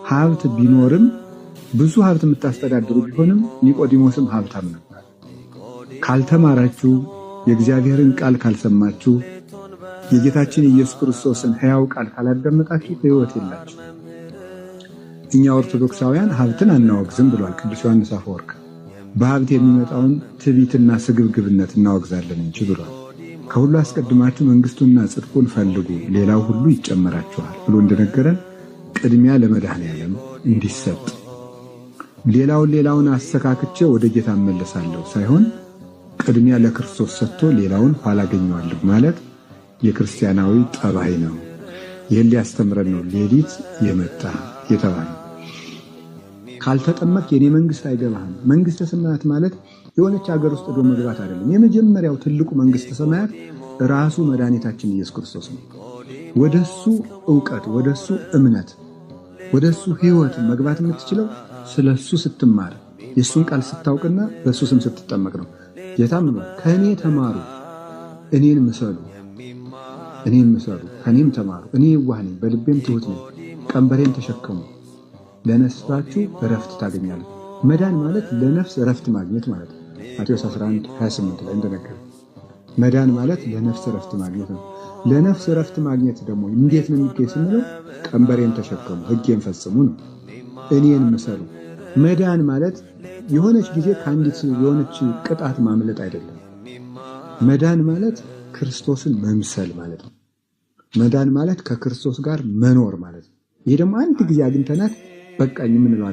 ሀብት ቢኖርም ብዙ ሀብት የምታስተዳድሩ ቢሆንም ኒቆዲሞስም ሀብታም ነበር። ካልተማራችሁ፣ የእግዚአብሔርን ቃል ካልሰማችሁ፣ የጌታችን ኢየሱስ ክርስቶስን ሕያው ቃል ካላዳመጣችሁ ሕይወት የላችሁ። እኛ ኦርቶዶክሳውያን ሀብትን አናወግዝም ብሏል ቅዱስ ዮሐንስ አፈወርቅ። በሀብት የሚመጣውን ትዕቢትና ስግብግብነት እናወግዛለን እንጂ ብሏል። ከሁሉ አስቀድማችሁ መንግስቱና ጽድቁን ፈልጉ ሌላው ሁሉ ይጨመራችኋል ብሎ እንደነገረን ቅድሚያ ለመድኃኔዓለም እንዲሰጥ ሌላውን አስተካክቼ ወደ ጌታ እመለሳለሁ ሳይሆን ቅድሚያ ለክርስቶስ ሰጥቶ ሌላውን ኋላ አገኘዋለሁ ማለት የክርስቲያናዊ ጠባይ ነው። ይህን ሊያስተምረን ነው ሌሊት የመጣ የተባለ። ካልተጠመቅ የኔ መንግስት አይገባህም። መንግስተ ሰማያት ማለት የሆነች ሀገር ውስጥ ዶ መግባት አይደለም። የመጀመሪያው ትልቁ መንግስተ ሰማያት ራሱ መድኃኒታችን ኢየሱስ ክርስቶስ ነው። ወደሱ ዕውቀት፣ ወደሱ እምነት፣ ወደሱ ህይወት መግባት የምትችለው ስለሱ ስትማር፣ የሱን ቃል ስታውቅና በሱ ስም ስትጠመቅ ነው። ጌታም ነው ከእኔ ተማሩ እኔን ምሰሉ፣ ከእኔም ተማሩ እኔ የዋህ ነኝ በልቤም ትሁት ነኝ፣ ቀንበሬን ተሸከሙ ለነፍሳችሁ እረፍት ታገኛለህ። መዳን ማለት ለነፍስ እረፍት ማግኘት ማለት ነው። ማቴዎስ 11:28 ላይ እንደነገረ መዳን ማለት ለነፍስ እረፍት ማግኘት ነው። ለነፍስ እረፍት ማግኘት ደግሞ እንዴት ነው የሚገኝ ስንለው ቀንበሬን ተሸከሙ ሕጌን ፈጽሙ ነው። እኔን ምሰሉ። መዳን ማለት የሆነች ጊዜ ከአንዲት የሆነች ቅጣት ማምለጥ አይደለም። መዳን ማለት ክርስቶስን መምሰል ማለት ነው። መዳን ማለት ከክርስቶስ ጋር መኖር ማለት ነው። ይሄ ደግሞ አንድ ጊዜ አግኝተናት በቃኝ የምንለው